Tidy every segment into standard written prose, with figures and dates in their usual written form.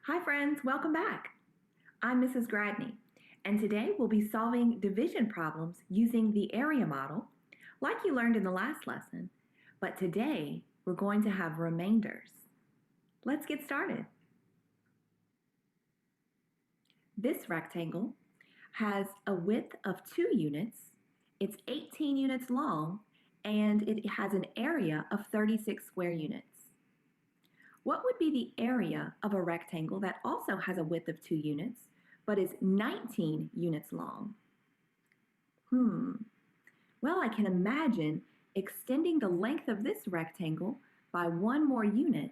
Hi friends, welcome back. I'm Mrs. Gradney, and today we'll be solving division problems using the area model, like you learned in the last lesson, but today we're going to have remainders. Let's get started. This rectangle has a width of 2 units, it's 18 units long, and it has an area of 36 square units. What would be the area of a rectangle that also has a width of 2 units, but is 19 units long? Well, I can imagine extending the length of this rectangle by 1 more unit.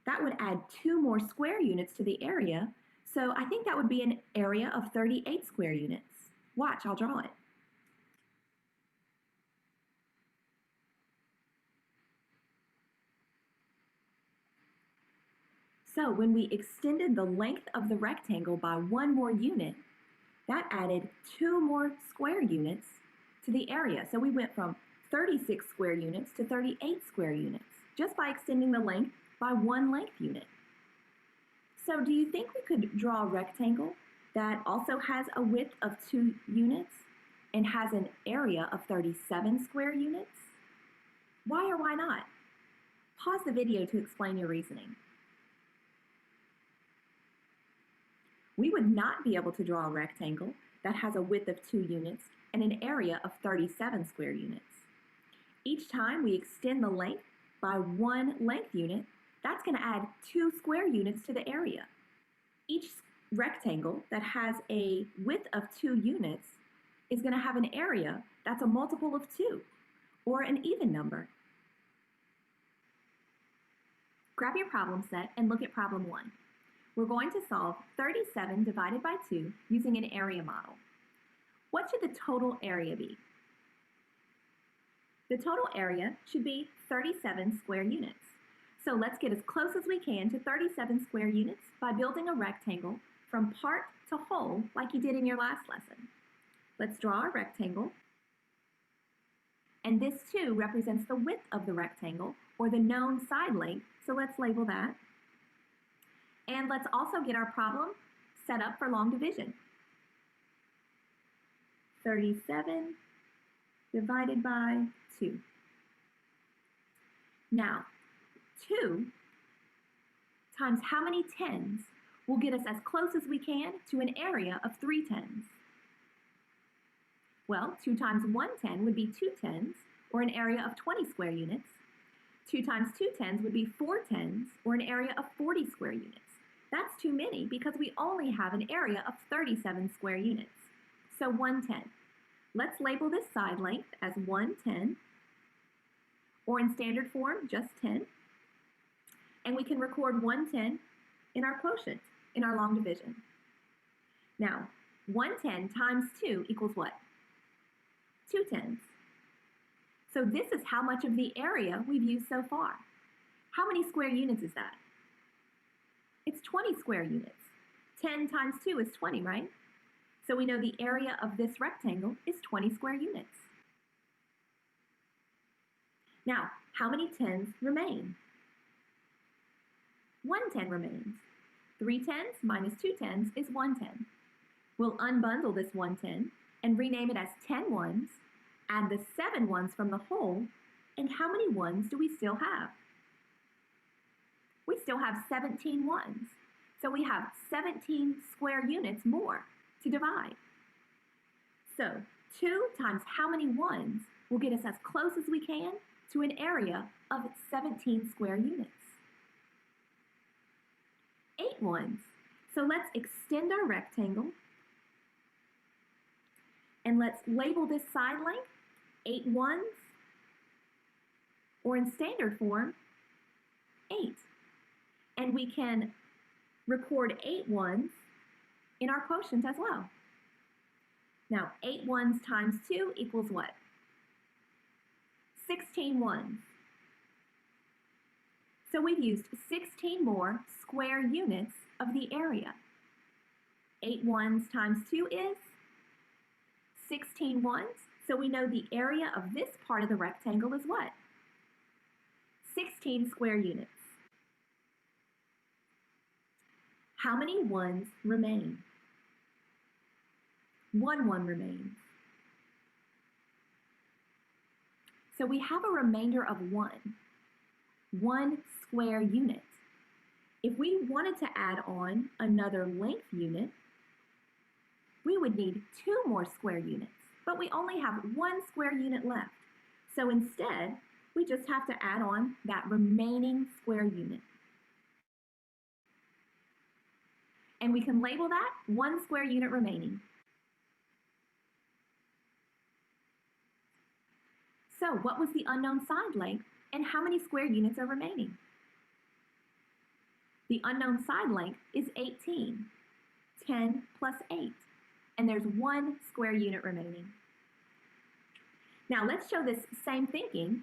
That would add 2 more square units to the area, so I think that would be an area of 38 square units. Watch, I'll draw it. So when we extended the length of the rectangle by 1 more unit, that added 2 more square units to the area. So we went from 36 square units to 38 square units just by extending the length by 1 length unit. So do you think we could draw a rectangle that also has a width of 2 units and has an area of 37 square units? Why or why not? Pause the video to explain your reasoning. We would not be able to draw a rectangle that has a width of 2 units and an area of 37 square units. Each time we extend the length by 1 length unit, that's going to add 2 square units to the area. Each rectangle that has a width of 2 units is going to have an area that's a multiple of 2, or an even number. Grab your problem set and look at problem 1. We're going to solve 37 divided by 2 using an area model. What should the total area be? The total area should be 37 square units. So let's get as close as we can to 37 square units by building a rectangle from part to whole like you did in your last lesson. Let's draw a rectangle. And this too represents the width of the rectangle, or the known side length, so let's label that. And let's also get our problem set up for long division. 37 divided by 2. Now, 2 times how many tens will get us as close as we can to an area of 3 tens? Well, 2 times 1 10 would be 2 tens, or an area of 20 square units. 2 times 2 tens would be 4 tens, or an area of 40 square units. That's too many because we only have an area of 37 square units. So 110. Let's label this side length as 110, or in standard form, just 10. And we can record 110 in our quotient, in our long division. Now, 110 times 2 equals what? 2 tens. So this is how much of the area we've used so far. How many square units is that? It's 20 square units. 10 times 2 is 20, right? So we know the area of this rectangle is 20 square units. Now, how many tens remain? 1 10 remains. 3 tens minus 2 tens is 1 10. We'll unbundle this 1 10 and rename it as 10 ones, add the 7 ones from the whole, and how many ones do we still have? We still have 17 ones. So we have 17 square units more to divide. So 2 times how many ones will get us as close as we can to an area of 17 square units? 8 ones. So let's extend our rectangle and let's label this side length 8 ones, or in standard form, 8. And we can record 8 ones in our quotient as well. Now, 8 ones times 2 equals what? 16 ones. So we've used 16 more square units of the area. 8 ones times 2 is 16 ones. So we know the area of this part of the rectangle is what? 16 square units. How many ones remain? 1 remains. So we have a remainder of 1 square unit. If we wanted to add on another length unit, we would need 2 more square units, but we only have 1 square unit left. So instead, we just have to add on that remaining square unit. And we can label that 1 square unit remaining. So what was the unknown side length and how many square units are remaining? The unknown side length is 18, 10 plus 8, and there's 1 square unit remaining. Now let's show this same thinking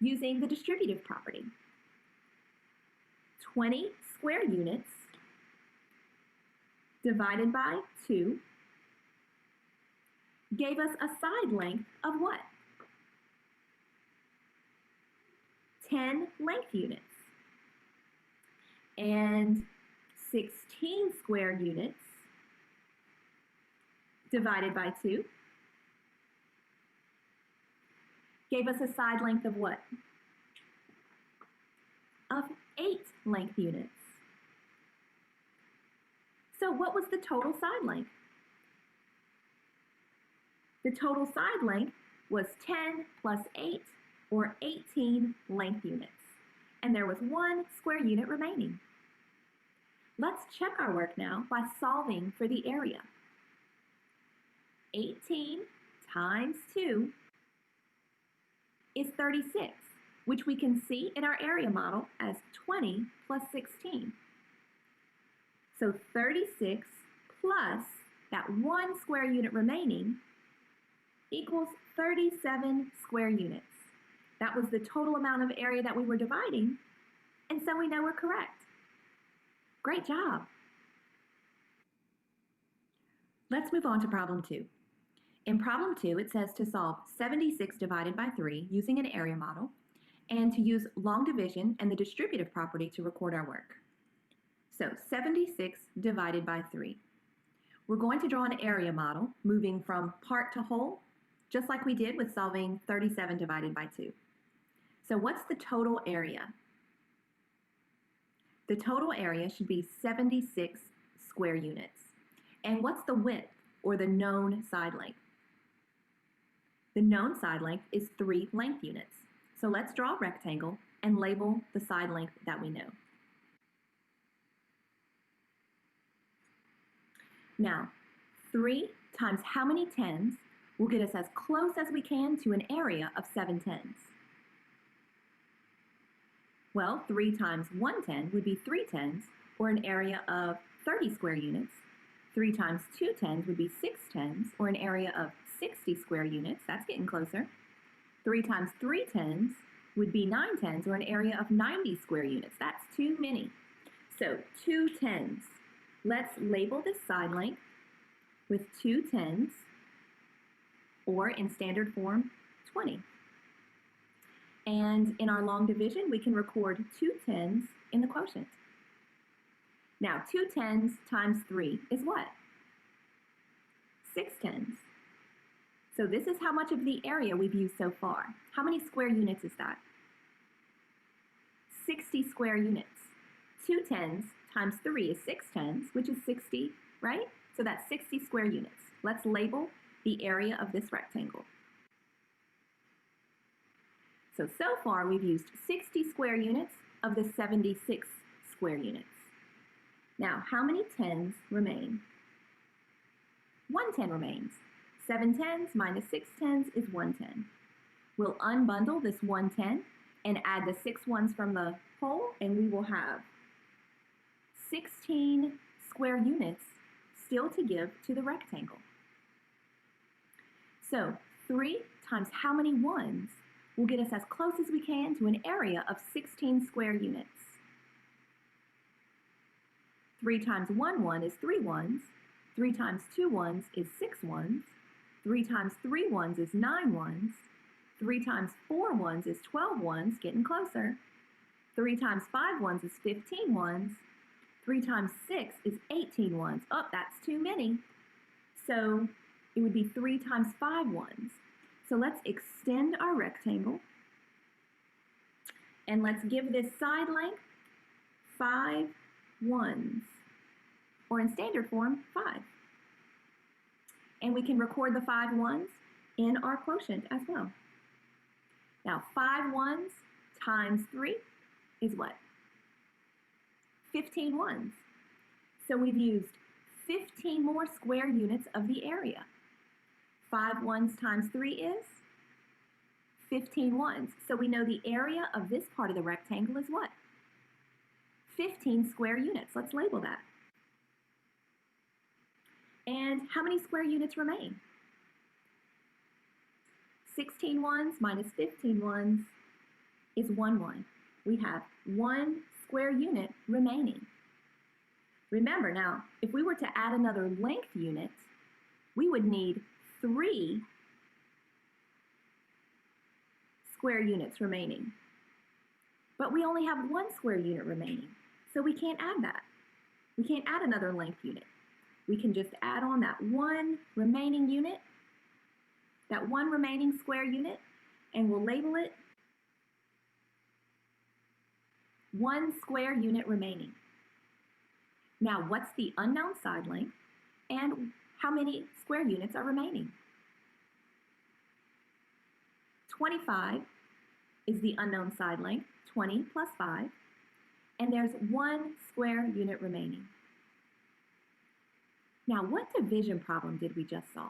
using the distributive property. 20 square units divided by 2 gave us a side length of what? 10 length units. And 16 square units divided by 2 gave us a side length of what? Of 8 length units. So what was the total side length? The total side length was 10 plus 8, or 18 length units. And there was 1 square unit remaining. Let's check our work now by solving for the area. 18 times 2 is 36, which we can see in our area model as 20 plus 16. So 36 plus that 1 square unit remaining equals 37 square units. That was the total amount of area that we were dividing, and so we know we're correct. Great job. Let's move on to problem 2. In problem 2, it says to solve 76 divided by 3 using an area model and to use long division and the distributive property to record our work. So 76 divided by 3. We're going to draw an area model moving from part to whole, just like we did with solving 37 divided by 2. So what's the total area? The total area should be 76 square units. And what's the width, or the known side length? The known side length is 3 length units. So let's draw a rectangle and label the side length that we know. Now, 3 times how many tens will get us as close as we can to an area of 7 tens? Well, 3 times 1 10 would be 3 tens, or an area of 30 square units. 3 times 2 tens would be 6 tens, or an area of 60 square units. That's getting closer. 3 times 3 tens would be 9 tens, or an area of 90 square units. That's too many. So 2 tens. Let's label this side length with 2 tens, or in standard form, 20. And in our long division, we can record 2 tens in the quotient. Now, 2 tens times 3 is what? 6 tens. So this is how much of the area we've used so far. How many square units is that? 60 square units. 2 tens times 3 is 6 tens, which is 60, right? So that's 60 square units. Let's label the area of this rectangle. So far we've used 60 square units of the 76 square units. Now, how many tens remain? 1 10 remains. 7 tens minus 6 tens is 1 10. We'll unbundle this 1 10 and add the 6 ones from the whole, and we will have 16 square units still to give to the rectangle. So 3 times how many ones will get us as close as we can to an area of 16 square units. 3 times 1 1 is 3 ones. 3 times 2 ones is 6 ones. 3 times 3 ones is 9 ones. 3 times 4 ones is 12 ones, getting closer. 3 times 5 ones is 15 ones. 3 times 6 is 18 ones. Oh, that's too many. So it would be 3 times 5 ones. So let's extend our rectangle. And let's give this side length 5 ones, or in standard form, 5. And we can record the 5 ones in our quotient as well. Now, 5 ones times 3 is what? 15 ones. So we've used 15 more square units of the area. 5 ones times 3 is 15 ones. So we know the area of this part of the rectangle is what? 15 square units. Let's label that. And how many square units remain? 16 ones minus 15 ones is 1 1. We have 1 square unit remaining. Remember now, if we were to add another length unit, we would need 3 square units remaining. But we only have 1 square unit remaining, so we can't add that. We can't add another length unit. We can just add on that 1 remaining unit, that 1 remaining square unit, and we'll label it 1 square unit remaining. Now, what's the unknown side length, and how many square units are remaining? 25 is the unknown side length, 20 plus 5, and there's 1 square unit remaining. Now, what division problem did we just solve?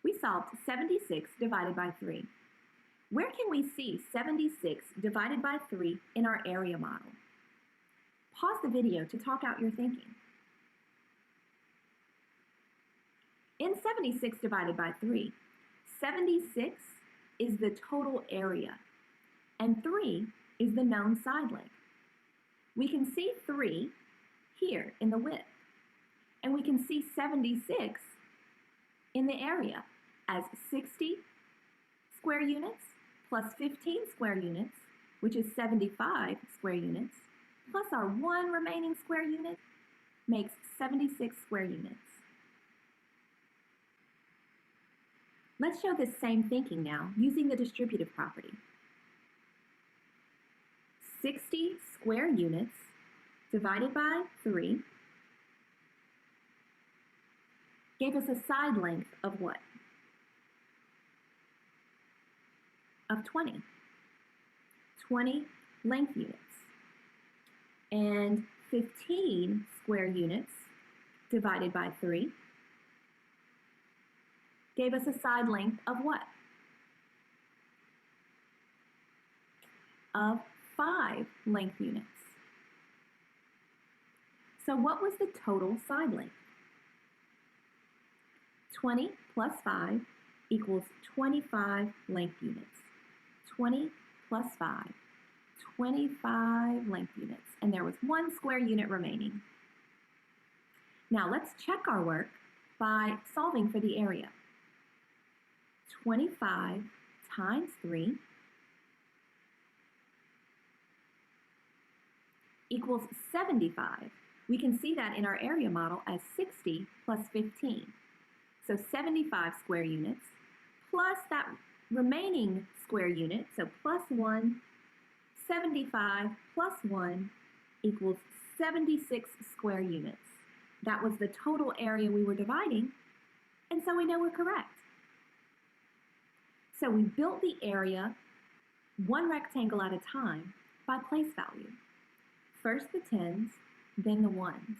We solved 76 divided by 3. Where can we see 76 divided by 3 in our area model? Pause the video to talk out your thinking. In 76 divided by 3, 76 is the total area, and 3 is the known side length. We can see 3 here in the width, and we can see 76 in the area as 60 square units plus 15 square units, which is 75 square units, plus our 1 remaining square unit makes 76 square units. Let's show this same thinking now using the distributive property. 60 square units divided by 3 gave us a side length of what? Of 20. 20 length units. And 15 square units divided by 3 gave us a side length of what? Of 5 length units. So what was the total side length? 20 plus 5 equals 25 length units. 20 plus 5, 25 length units. And there was 1 square unit remaining. Now let's check our work by solving for the area. 25 times 3 equals 75. We can see that in our area model as 60 plus 15. So 75 square units plus that remaining square unit, so plus 1, 75 plus 1 equals 76 square units. That was the total area we were dividing, and so we know we're correct. So we built the area 1 rectangle at a time by place value. First the tens, then the ones.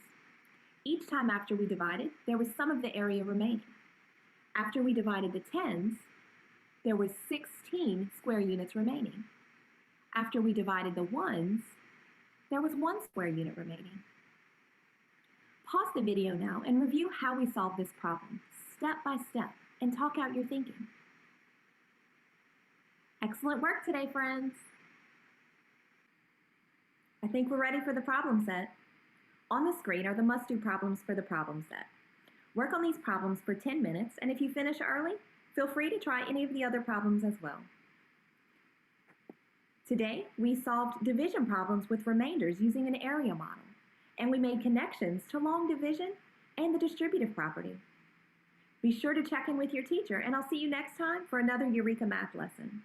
Each time after we divided, there was some of the area remaining. After we divided the tens, there was 16 square units remaining. After we divided the ones, there was 1 square unit remaining. Pause the video now and review how we solved this problem, step by step, and talk out your thinking. Excellent work today, friends. I think we're ready for the problem set. On the screen are the must-do problems for the problem set. Work on these problems for 10 minutes, and if you finish early, feel free to try any of the other problems as well. Today, we solved division problems with remainders using an area model, and we made connections to long division and the distributive property. Be sure to check in with your teacher, and I'll see you next time for another Eureka Math lesson.